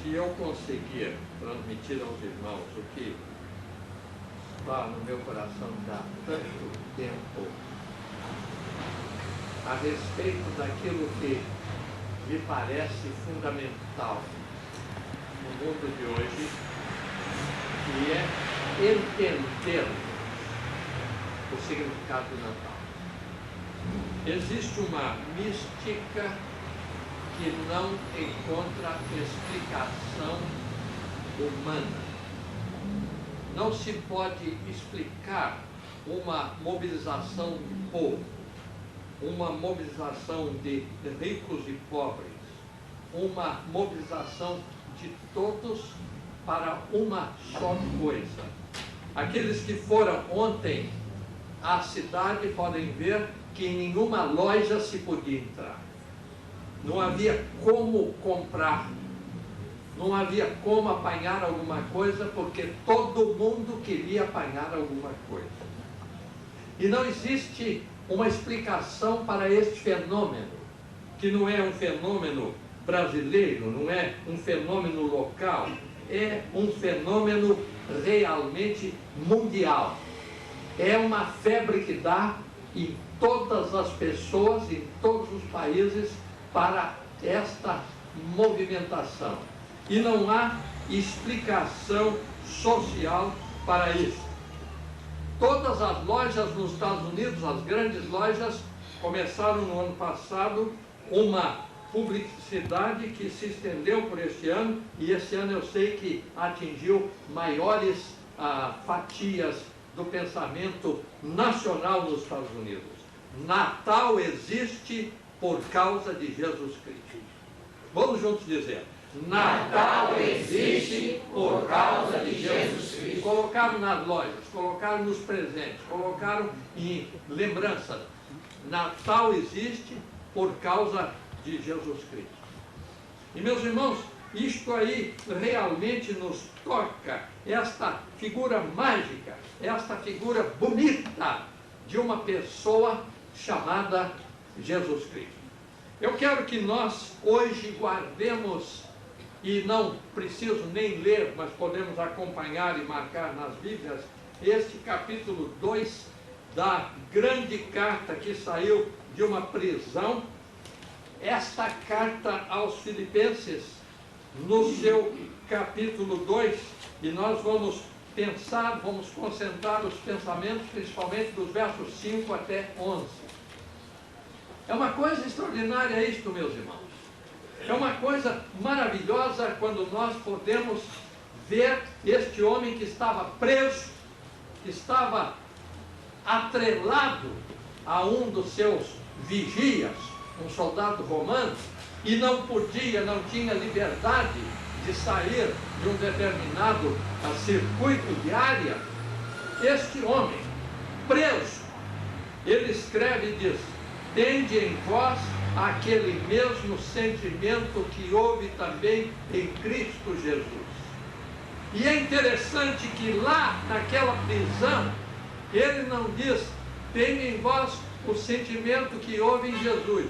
se eu conseguir transmitir aos irmãos o que está no meu coração já há tanto tempo, a respeito daquilo que me parece fundamental no mundo de hoje, que é entender o significado do Natal. Existe uma mística que não encontra explicação humana. Não se pode explicar uma mobilização do povo, uma mobilização de ricos e pobres, uma mobilização de todos para uma só coisa. Aqueles que foram ontem à cidade podem ver que em nenhuma loja se podia entrar. Não havia como comprar, não havia como apanhar alguma coisa, porque todo mundo queria apanhar alguma coisa. E não existe uma explicação para este fenômeno, que não é um fenômeno brasileiro, não é um fenômeno local, é um fenômeno realmente mundial. É uma febre que dá em todas as pessoas, em todos os países, para esta movimentação. E não há explicação social para isso. Todas as lojas nos Estados Unidos, as grandes lojas, começaram no ano passado uma publicidade que se estendeu por este ano, e esse ano eu sei que atingiu maiores fatias do pensamento nacional nos Estados Unidos. Natal existe por causa de Jesus Cristo. Vamos juntos dizer: Natal existe por causa de Jesus Cristo. Colocaram nas lojas, colocaram nos presentes, colocaram em lembrança. Natal existe por causa de Jesus Cristo. E meus irmãos, isto aí realmente nos toca, esta figura mágica, esta figura bonita de uma pessoa chamada Jesus Cristo. Eu quero que nós hoje guardemos, e não preciso nem ler, mas podemos acompanhar e marcar nas Bíblias, este capítulo 2 da grande carta que saiu de uma prisão. Esta carta aos Filipenses, no seu capítulo 2, e nós vamos pensar, vamos concentrar os pensamentos, principalmente dos versos 5 até 11. É uma coisa extraordinária isto, meus irmãos. É uma coisa maravilhosa quando nós podemos ver este homem que estava preso, que estava atrelado a um dos seus vigias, um soldado romano, e não podia, não tinha liberdade de sair de um determinado circuito de área. Este homem, preso, ele escreve e diz: tende em vós aquele mesmo sentimento que houve também em Cristo Jesus. E é interessante que lá naquela prisão, ele não diz: tende em vós o sentimento que houve em Jesus.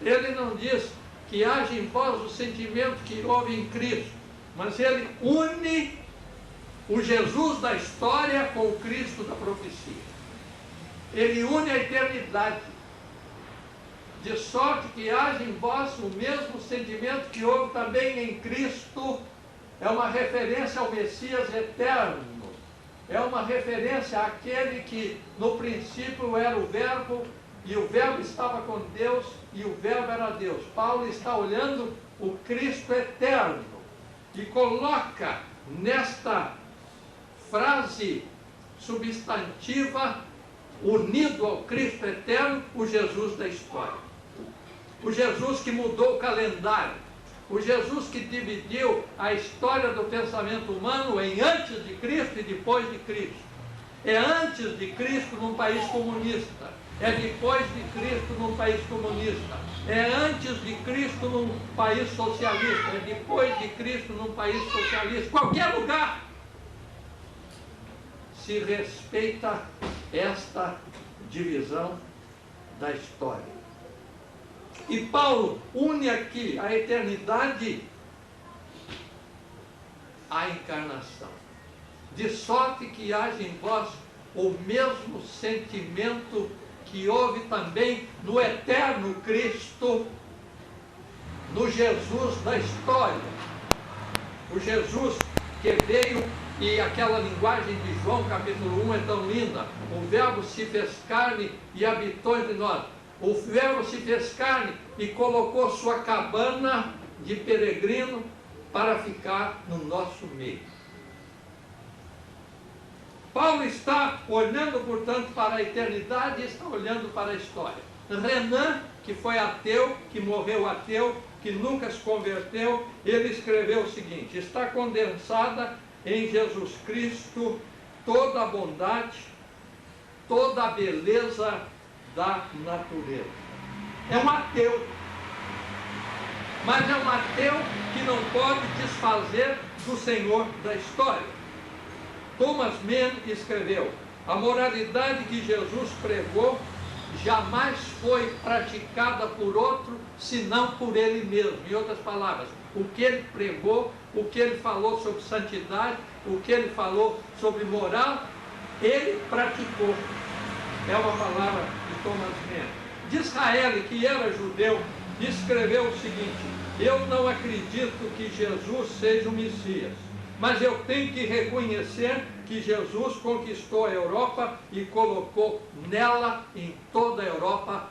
Ele não diz que haja em vós o sentimento que houve em Cristo, mas ele une o Jesus da história com o Cristo da profecia. Ele une a eternidade, de sorte que haja em vós o mesmo sentimento que houve também em Cristo. É uma referência ao Messias eterno, é uma referência àquele que no princípio era o Verbo, e o Verbo estava com Deus, e o Verbo era Deus. Paulo está olhando o Cristo eterno e coloca nesta frase substantiva, unido ao Cristo eterno, o Jesus da história. O Jesus que mudou o calendário, o Jesus que dividiu a história do pensamento humano em antes de Cristo e depois de Cristo. É antes de Cristo num país comunista, é depois de Cristo num país comunista, é antes de Cristo num país socialista, é depois de Cristo num país socialista. Qualquer lugar se respeita esta divisão da história. E Paulo une aqui a eternidade a encarnação. De sorte que haja em vós o mesmo sentimento que houve também no eterno Cristo, no Jesus da história. O Jesus que veio, e aquela linguagem de João capítulo 1 é tão linda: o verbo se fez carne e habitou entre nós. O verbo se fez carne e colocou sua cabana de peregrino para ficar no nosso meio. Paulo está olhando, portanto, para a eternidade e está olhando para a história. Renan, que foi ateu, que morreu ateu, que nunca se converteu, ele escreveu o seguinte: está condensada em Jesus Cristo toda a bondade, toda a beleza da natureza. É um ateu, mas é um ateu que não pode desfazer do Senhor da história. Thomas Mann escreveu: a moralidade que Jesus pregou jamais foi praticada por outro, senão por ele mesmo. Em outras palavras, o que ele pregou, o que ele falou sobre santidade, o que ele falou sobre moral, ele praticou. É uma palavra de Thomas Mann. Disraeli, que era judeu, escreveu o seguinte: eu não acredito que Jesus seja o Messias, mas eu tenho que reconhecer que Jesus conquistou a Europa e colocou nela, em toda a Europa,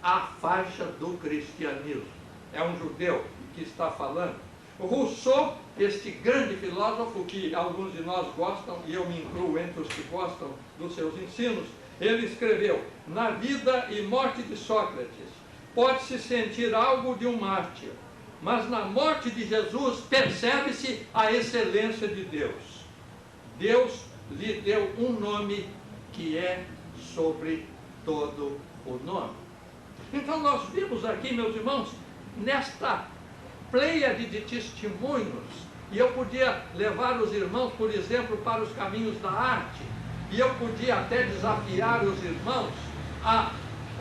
a faixa do cristianismo. É um judeu que está falando. Rousseau, este grande filósofo que alguns de nós gostam, e eu me incluo entre os que gostam dos seus ensinos, ele escreveu: na vida e morte de Sócrates pode-se sentir algo de um mártir, mas na morte de Jesus percebe-se a excelência de Deus. Deus lhe deu um nome que é sobre todo o nome. Então nós vimos aqui, meus irmãos, nesta pleiade de testemunhos, e eu podia levar os irmãos, por exemplo, para os caminhos da arte, e eu podia até desafiar os irmãos a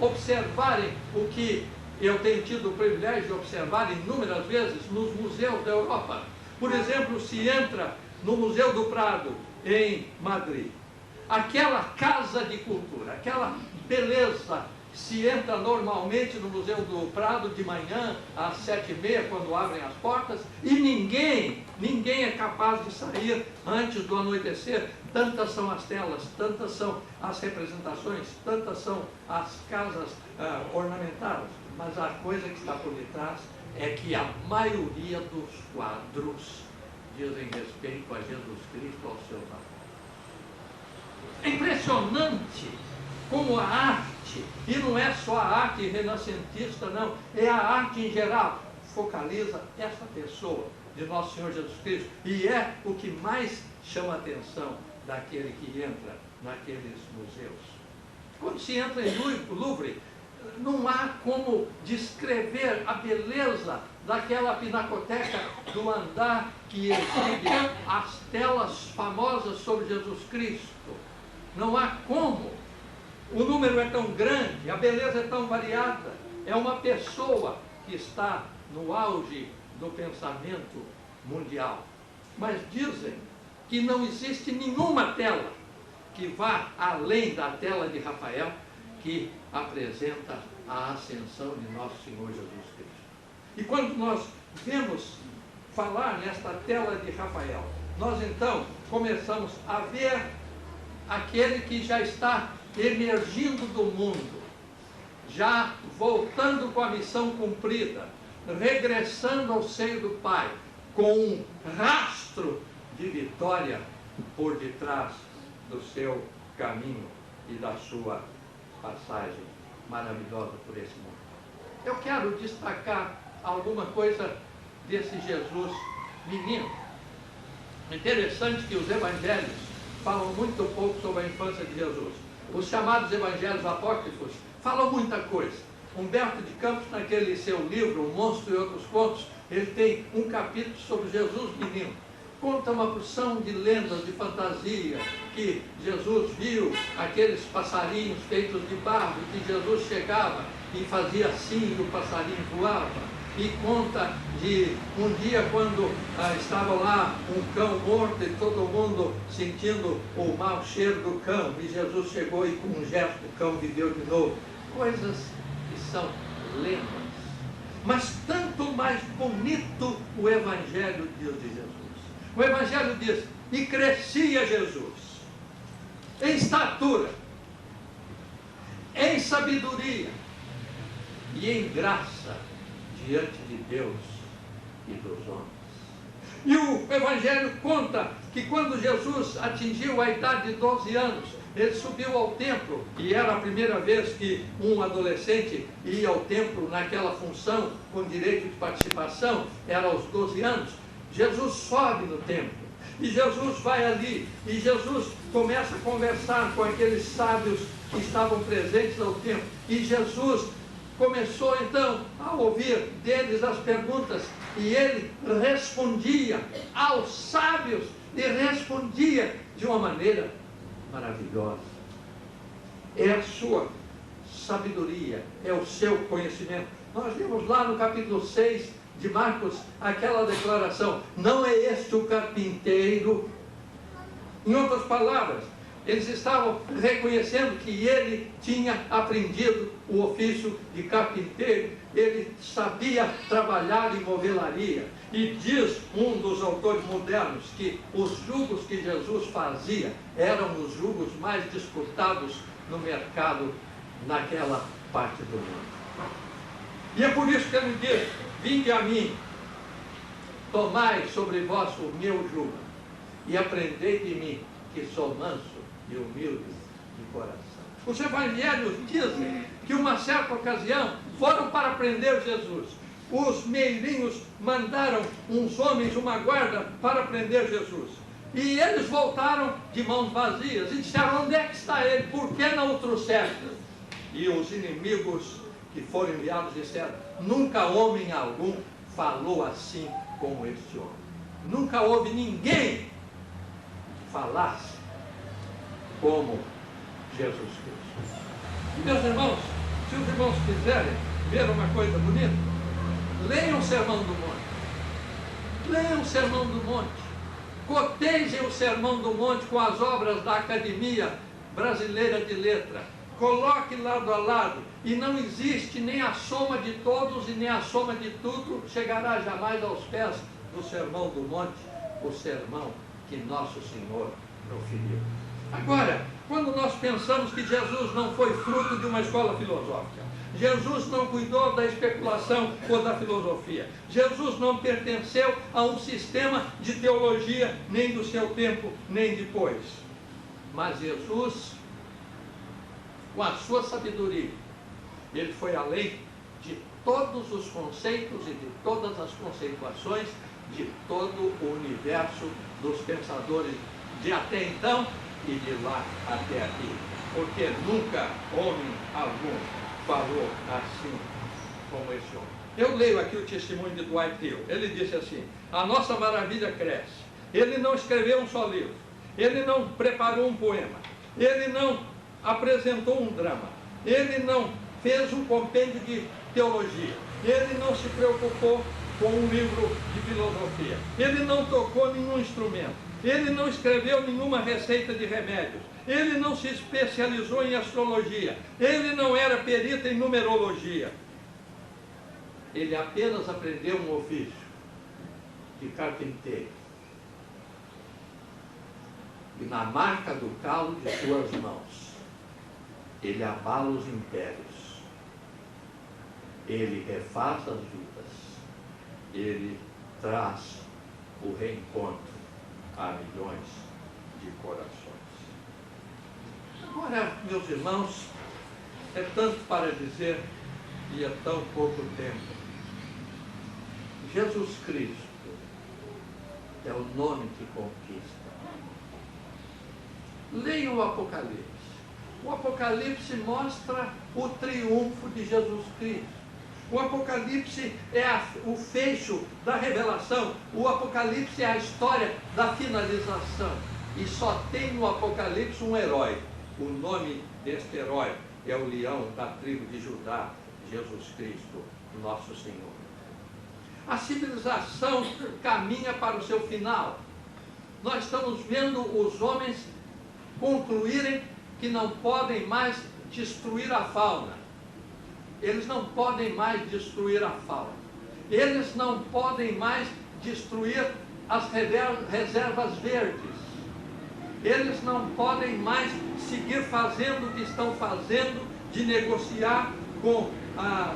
observarem o que eu tenho tido o privilégio de observar inúmeras vezes nos museus da Europa. Por exemplo, se entra no Museu do Prado, em Madrid, aquela casa de cultura, aquela beleza, se entra normalmente no Museu do Prado de manhã, às 7h30, quando abrem as portas, e ninguém é capaz de sair antes do anoitecer. Tantas são as telas, tantas são as representações, tantas são as casas ornamentadas, mas a coisa que está por detrás é que a maioria dos quadros dizem respeito a Jesus Cristo, aos seus apóstolos. É impressionante como a arte, e não é só a arte renascentista, não, é a arte em geral, focaliza essa pessoa de Nosso Senhor Jesus Cristo, e é o que mais chama a atenção daquele que entra naqueles museus. Quando se entra em Louvre, não há como descrever a beleza daquela pinacoteca do andar que exibe as telas famosas sobre Jesus Cristo. Não há como. O número é tão grande, a beleza é tão variada. É uma pessoa que está no auge do pensamento mundial. Mas dizem que não existe nenhuma tela que vá além da tela de Rafael, que apresenta a ascensão de Nosso Senhor Jesus Cristo. E quando nós vemos falar nesta tela de Rafael, nós então começamos a ver aquele que já está emergindo do mundo, já voltando com a missão cumprida, regressando ao seio do Pai, com um rastro de vitória por detrás do seu caminho e da sua passagem maravilhosa por esse mundo. Eu quero destacar alguma coisa desse Jesus menino. Interessante que os evangelhos falam muito pouco sobre a infância de Jesus. Os chamados evangelhos apócrifos falam muita coisa. Humberto de Campos, naquele seu livro, O Monstro e Outros Contos, ele tem um capítulo sobre Jesus menino. Conta uma porção de lendas, de fantasia, que Jesus viu aqueles passarinhos feitos de barro, que Jesus chegava e fazia assim e o passarinho voava. e conta de um dia quando estava lá um cão morto e todo mundo sentindo o mau cheiro do cão, e Jesus chegou e com um gesto o cão viveu de novo. Coisas que são lendas. Mas tanto mais bonito o Evangelho de Jesus. O Evangelho diz, e crescia Jesus em estatura, em sabedoria e em graça diante de Deus e dos homens. E o Evangelho conta que quando Jesus atingiu a idade de 12 anos, ele subiu ao templo, e era a primeira vez que um adolescente ia ao templo naquela função, com direito de participação, era aos 12 anos. Jesus sobe no templo, e Jesus vai ali, e Jesus começa a conversar com aqueles sábios que estavam presentes ao templo, e Jesus começou então a ouvir deles as perguntas, e ele respondia aos sábios, e respondia de uma maneira maravilhosa. É a sua sabedoria, é o seu conhecimento. Nós vimos lá no capítulo 6 de Marcos aquela declaração, não é este o carpinteiro? Em outras palavras, eles estavam reconhecendo que ele tinha aprendido o ofício de carpinteiro, ele sabia trabalhar em movelaria. E diz um dos autores modernos que os jugos que Jesus fazia eram os jugos mais disputados no mercado naquela parte do mundo. E é por isso que ele diz, vinde a mim, tomai sobre vós o meu jugo, e aprendei de mim, que sou manso e humilde de coração. Os evangelhos dizem que uma certa ocasião foram para prender Jesus. Os meirinhos mandaram uns homens, uma guarda, para prender Jesus. E eles voltaram de mãos vazias e disseram, onde é que está ele? Por que não o trouxeste? E os inimigos que foram enviados disseram, nunca homem algum falou assim como este homem. Nunca houve ninguém que falasse como Jesus Cristo. E meus irmãos, se os irmãos quiserem ver uma coisa bonita, leiam o Sermão do Monte. Leiam o Sermão do Monte. Cotejem o Sermão do Monte com as obras da Academia Brasileira de Letra. Coloque lado a lado. E não existe nem a soma de todos e nem a soma de tudo chegará jamais aos pés do Sermão do Monte, o sermão que Nosso Senhor proferiu. Agora, quando nós pensamos que Jesus não foi fruto de uma escola filosófica, Jesus não cuidou da especulação ou da filosofia, Jesus não pertenceu a um sistema de teologia, nem do seu tempo, nem depois. Mas Jesus, com a sua sabedoria, ele foi além de todos os conceitos e de todas as conceituações de todo o universo dos pensadores de até então e de lá até aqui, porque nunca homem algum falou assim como esse homem. Eu leio aqui o testemunho de Dwight Hill. Ele disse assim, a nossa maravilha cresce. Ele não escreveu um só livro, ele não preparou um poema, ele não apresentou um drama, ele não fez um compêndio de teologia, ele não se preocupou com um livro de filosofia, ele não tocou nenhum instrumento, ele não escreveu nenhuma receita de remédios, ele não se especializou em astrologia, ele não era perito em numerologia, ele apenas aprendeu um ofício de carpinteiro, e na marca do calo de suas mãos ele abala os impérios, ele refaz as vidas, ele traz o reencontro a milhões de corações. Agora, meus irmãos, é tanto para dizer e é tão pouco tempo. Jesus Cristo é o nome que conquista. Leiam o Apocalipse. O Apocalipse mostra o triunfo de Jesus Cristo. O Apocalipse é o fecho da revelação. O Apocalipse é a história da finalização. E só tem no Apocalipse um herói. O nome deste herói é o leão da tribo de Judá, Jesus Cristo, nosso Senhor. A civilização caminha para o seu final. Nós estamos vendo os homens concluírem que não podem mais destruir a fauna. Eles não podem mais destruir a fauna. Eles não podem mais destruir as reservas verdes. Eles não podem mais seguir fazendo o que estão fazendo, de negociar com a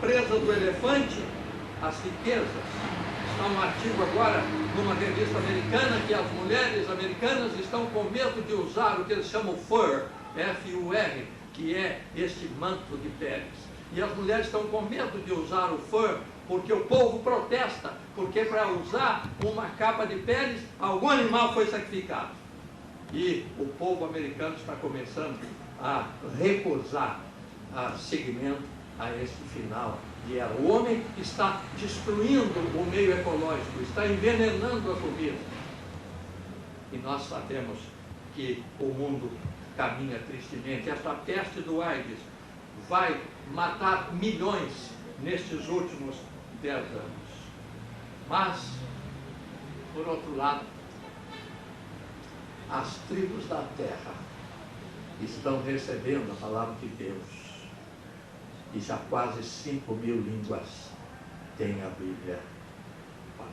presa do elefante, as riquezas. Está um artigo agora numa revista americana que as mulheres americanas estão com medo de usar o que eles chamam fur, F-U-R, que é este manto de peles. E as mulheres estão com medo de usar o fur, porque o povo protesta, porque para usar uma capa de peles, algum animal foi sacrificado. E o povo americano está começando a recusar seguimento a este final de era. O homem está destruindo o meio ecológico, está envenenando a comida. E nós sabemos que o mundo caminha tristemente. Esta peste do AIDS vai matar milhões nestes últimos 10 anos. Mas, por outro lado, as tribos da terra estão recebendo a palavra de Deus. E já quase 5.000 línguas têm a Bíblia para ler.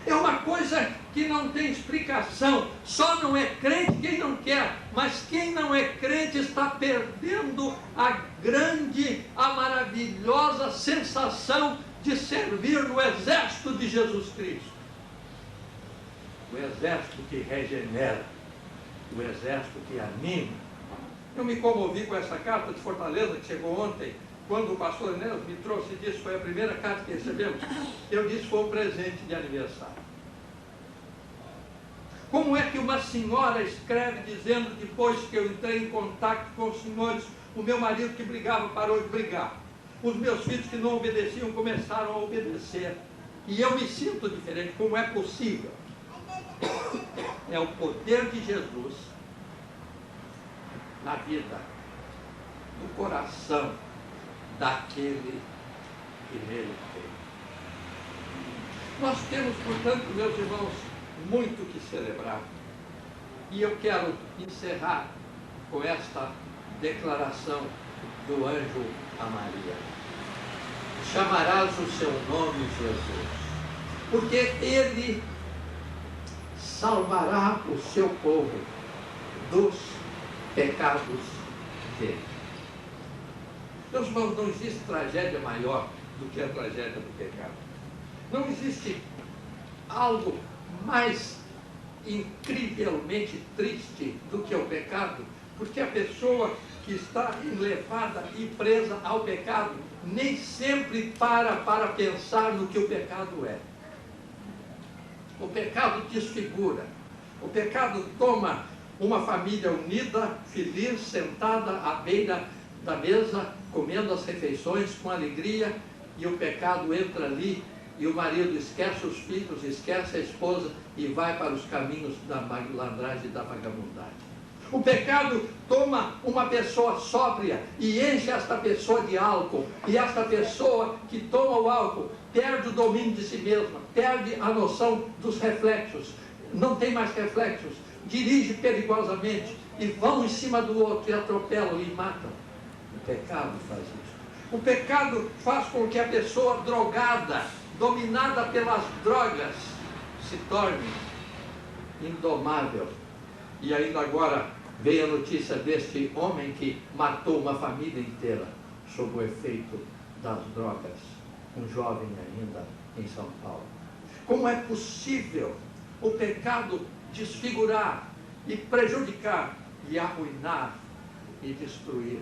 É uma coisa que não tem explicação. Só não é crente quem não quer. Mas quem não é crente está perdendo a maravilhosa sensação de servir no exército de Jesus Cristo. O exército que regenera. O exército que anima. Eu me comovi com essa carta de Fortaleza que chegou ontem, quando o pastor Enéas me trouxe e disse, foi a primeira carta que recebemos. Eu disse, foi um presente de aniversário. Como é que uma senhora escreve dizendo, depois que eu entrei em contato com os senhores, o meu marido que brigava parou de brigar. Os meus filhos que não obedeciam começaram a obedecer. E eu me sinto diferente. Como é possível? É o poder de Jesus na vida, no coração daquele que nele tem. Nós temos, portanto, meus irmãos, muito que celebrar. E eu quero encerrar com esta declaração do anjo a Maria. Chamarás o seu nome, Jesus, porque ele salvará o seu povo dos pecados dele. Meus irmãos, não existe tragédia maior do que a tragédia do pecado. Não existe algo mais incrivelmente triste do que o pecado, porque a pessoa que está enlevada e presa ao pecado nem sempre para pensar no que o pecado é. O pecado desfigura. O pecado toma uma família unida, feliz, sentada à beira da mesa, comendo as refeições com alegria, e o pecado entra ali, e o marido esquece os filhos, esquece a esposa, e vai para os caminhos da malandragem e da vagabundagem. O pecado toma uma pessoa sóbria e enche esta pessoa de álcool, e esta pessoa que toma o álcool perde o domínio de si mesma, perde a noção dos reflexos, não tem mais reflexos, dirige perigosamente e vão em cima do outro e atropelam e matam. O pecado faz isso. O pecado faz com que a pessoa drogada, dominada pelas drogas, se torne indomável. E ainda agora veio a notícia deste homem que matou uma família inteira sob o efeito das drogas, um jovem ainda em São Paulo. Como é possível o pecado desfigurar e prejudicar e arruinar e destruir?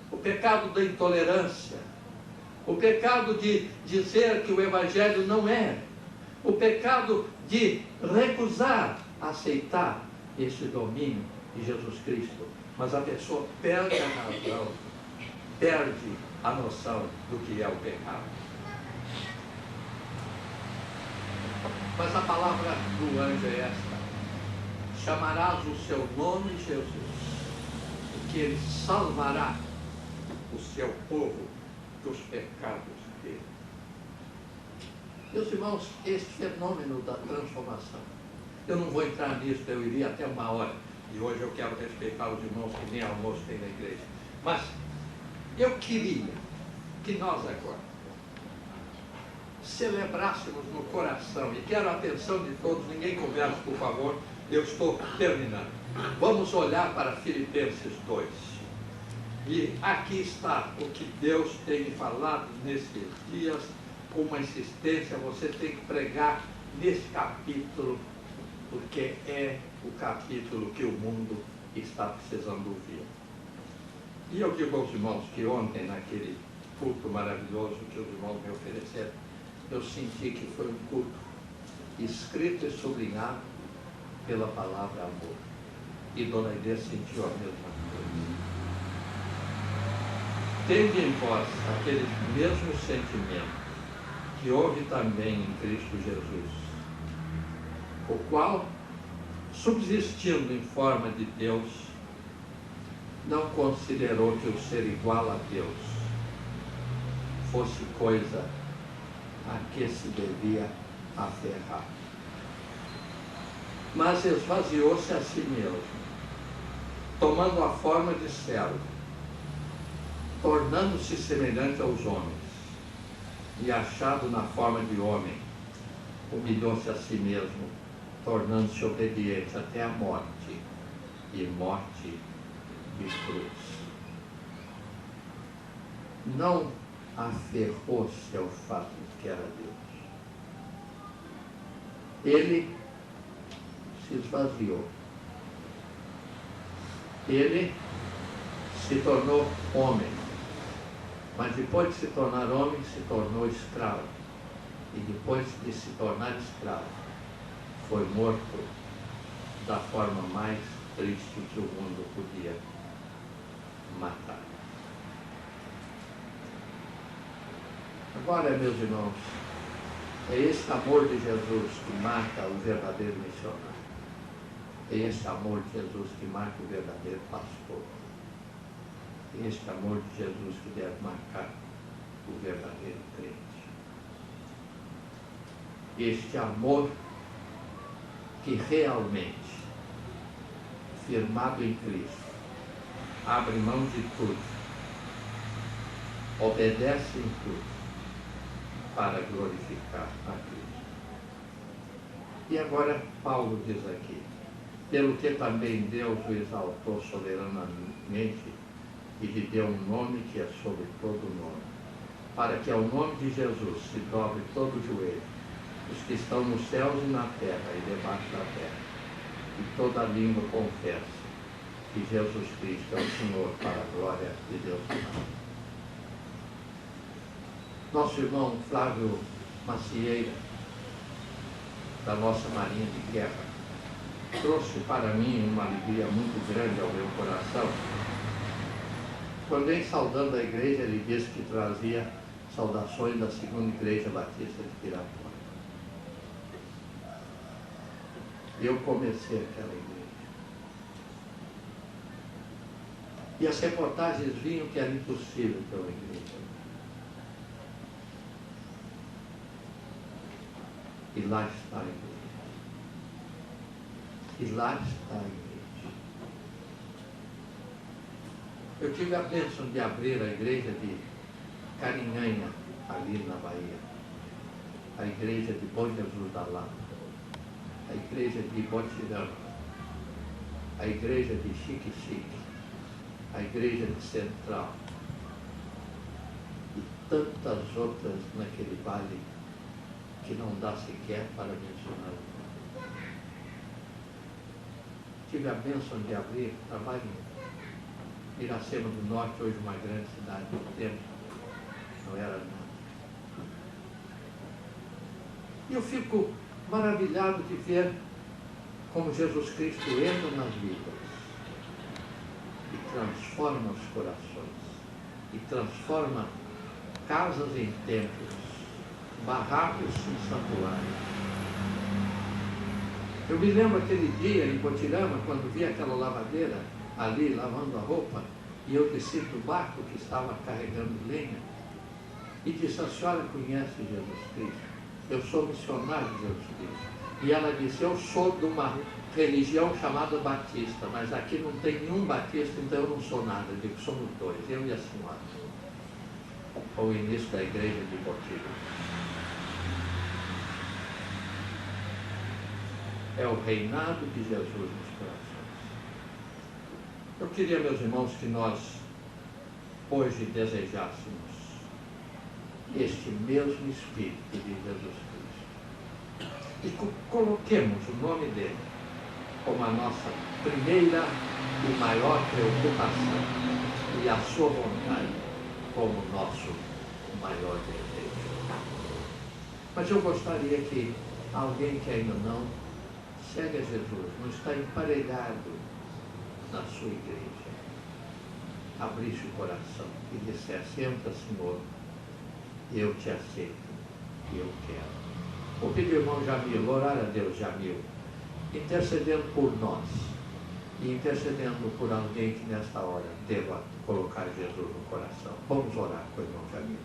O pecado da intolerância, o pecado de dizer que o Evangelho não é, o pecado de recusar aceitar este domínio de Jesus Cristo. Mas a pessoa perde a razão, perde a noção do que é o pecado. Mas a palavra do anjo é esta: chamarás o seu nome, Jesus, porque ele salvará o seu povo dos pecados dele. Meus irmãos, esse fenômeno da transformação, eu não vou entrar nisso, eu iria até 1 hora, e hoje eu quero respeitar os irmãos que nem almoço tem na igreja. Mas eu queria que nós agora celebrássemos no coração, e quero a atenção de todos, ninguém conversa, por favor, eu estou terminando. Vamos olhar para Filipenses 2. E aqui está o que Deus tem falado nesses dias, com uma insistência. Você tem que pregar nesse capítulo, porque é o capítulo que o mundo está precisando ouvir. E eu digo aos irmãos que ontem, naquele culto maravilhoso que os irmãos me ofereceram, eu senti que foi um culto escrito e sublinhado pela palavra amor. E Dona Inês sentiu a mesma coisa. Tende em vós aquele mesmo sentimento que houve também em Cristo Jesus, o qual, subsistindo em forma de Deus, não considerou que o ser igual a Deus fosse coisa a que se devia aferrar, mas esvaziou-se a si mesmo, tomando a forma de servo, tornando-se semelhante aos homens, e achado na forma de homem, humilhou-se a si mesmo, tornando-se obediente até a morte, e morte de cruz. Não aferrou-se ao fato de que era Deus. Ele se esvaziou. Ele se tornou homem. Mas depois de se tornar homem, se tornou escravo. E depois de se tornar escravo, foi morto da forma mais triste que o mundo podia matar. Agora, meus irmãos, é esse amor de Jesus que marca o verdadeiro missionário. É esse amor de Jesus que marca o verdadeiro pastor. É esse amor de Jesus que deve marcar o verdadeiro crente. Este amor que realmente, firmado em Cristo, abre mão de tudo, obedece em tudo, para glorificar a Cristo. E agora Paulo diz aqui, pelo que também Deus o exaltou soberanamente e lhe deu um nome que é sobre todo nome, para que ao nome de Jesus se dobre todo o joelho, os que estão nos céus e na terra e debaixo da terra, e toda língua confesse que Jesus Cristo é o Senhor, para a glória de Deus Pai. Nosso irmão Flávio Macieira, da nossa Marinha de Guerra, trouxe para mim uma alegria muito grande ao meu coração, quando em saudando a igreja ele disse que trazia saudações da segunda Igreja Batista de Pirapora. Eu comecei aquela igreja. E as reportagens vinham que era impossível ter uma igreja. E lá está a igreja. E lá está a igreja. Eu tive a bênção de abrir a igreja de Carinhanha, ali na Bahia. A igreja de Bom Jesus da Lapa. A igreja de Botirama. A igreja de Xique-Xique. A igreja de Central. E tantas outras naquele vale que não dá sequer para mencionar. Tive a bênção de abrir trabalho em Iracema do Norte, hoje uma grande cidade do tempo, não era nada. E eu fico maravilhado de ver como Jesus Cristo entra nas vidas e transforma os corações, e transforma casas em templos, barracos em santuários. Eu me lembro aquele dia em Botirama, quando vi aquela lavadeira ali lavando a roupa, e eu desci do barco que estava carregando lenha, e disse: a senhora conhece Jesus Cristo? Eu sou missionário de Jesus Cristo. E ela disse: eu sou de uma religião chamada Batista, mas aqui não tem nenhum Batista, então eu não sou nada. Eu digo: somos dois, eu e a senhora. Foi o início da igreja de Botilho. É o reinado de Jesus nos corações. Eu queria, meus irmãos, que nós hoje desejássemos este mesmo Espírito de Jesus Cristo. E coloquemos o nome dele como a nossa primeira e maior preocupação, e a sua vontade como nosso maior desejo. Mas eu gostaria que alguém que ainda não segue a Jesus, não está emparelhado na sua igreja, abrisse o coração e dissesse: entra, Senhor, eu te aceito, eu quero. Vou pedir ao irmão Jamil, orar a Deus, Jamil, intercedendo por nós e intercedendo por alguém que nesta hora deva colocar Jesus no coração. Vamos orar com o irmão Jamil.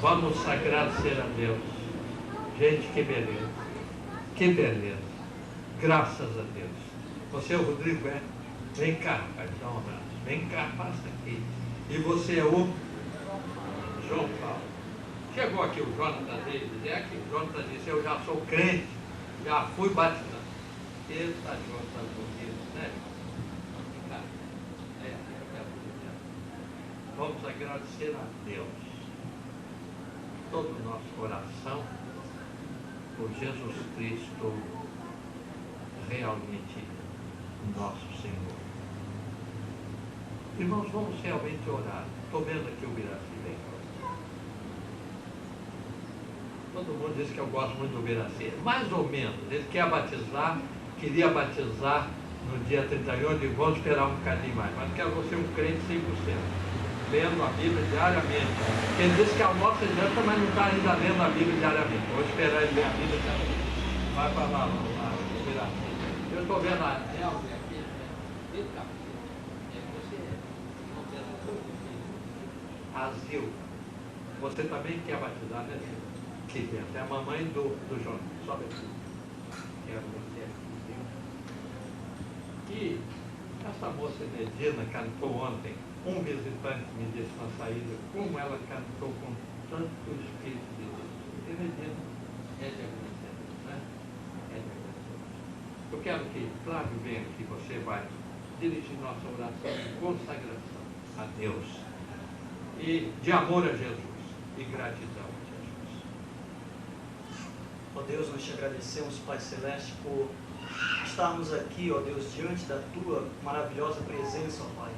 Vamos agradecer a Deus. Gente, que beleza. Que beleza. Graças a Deus. Você é o Rodrigo, é? Vem cá, rapaz, dá um abraço. Vem cá, passa aqui. E você é o João Paulo. Chegou aqui o Jonathan dele, é aqui. O Jonathan disse: eu já sou crente, já fui batizado. Ele está Jonathan bonito, né? Vem cá. Vamos agradecer a Deus. Todo o nosso coração por Jesus Cristo realmente nosso Senhor. Irmãos, vamos realmente orar. Estou vendo aqui o Biraci bem. Todo mundo diz que eu gosto muito do Biraci. Mais ou menos. Ele quer batizar, queria batizar no dia 31, eu digo: vamos esperar um bocadinho mais. Mas quero você um crente 100%. Lendo a Bíblia diariamente. Ele disse que almoça e janta, mas não está ainda lendo a Bíblia diariamente. Vou esperar ele ler a Bíblia diariamente. Vai para lá, eu estou vendo a Elvia aqui, a Zilda. Você também quer batizar, né, Zilda? Que dentro. É a mamãe do João. Sobe aqui. Quero você aqui, Zilda. E essa moça Medina cantou ontem. Um visitante me disse na saída como ela cantou com tanto Espírito de Deus. E Medina é de agradecer, né? É de agradecer. Eu quero que Flávio venha aqui, você vai dirigir nossa oração de consagração a Deus e de amor a Jesus e gratidão a Jesus. Ó Deus, nós te agradecemos, Pai Celeste, por estarmos aqui, ó Deus, diante da Tua maravilhosa presença, ó Pai.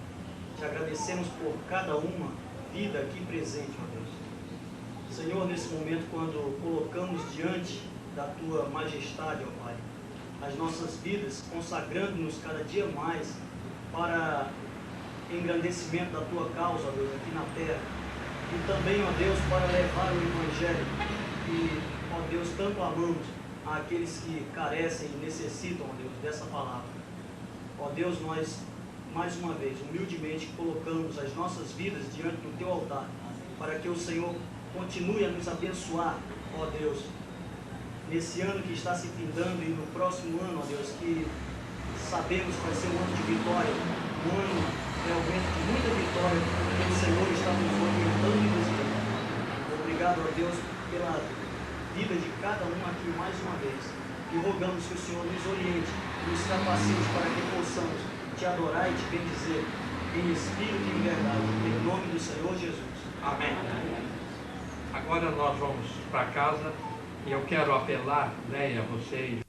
Te agradecemos por cada uma vida aqui presente, ó Deus. Senhor, nesse momento, quando colocamos diante da Tua majestade, ó Pai, as nossas vidas, consagrando-nos cada dia mais para engrandecimento da Tua causa, ó Deus, aqui na terra. E também, ó Deus, para levar o Evangelho que, ó Deus, tanto amamos àqueles que carecem e necessitam, ó Deus, dessa palavra. Ó Deus, nós, mais uma vez, humildemente colocamos as nossas vidas diante do Teu altar, para que o Senhor continue a nos abençoar, ó Deus, nesse ano que está se findando e no próximo ano, ó Deus, que sabemos que vai ser um ano de vitória, um ano realmente de muita vitória, porque o Senhor está nos orientando e nos guiando. Obrigado, ó Deus, pela vida de cada um aqui mais uma vez. E rogamos que o Senhor nos oriente, nos capacite para que possamos Te adorar e Te bendizer em espírito e em verdade, em nome do Senhor Jesus. Amém. Agora nós vamos para casa e eu quero apelar, né, a vocês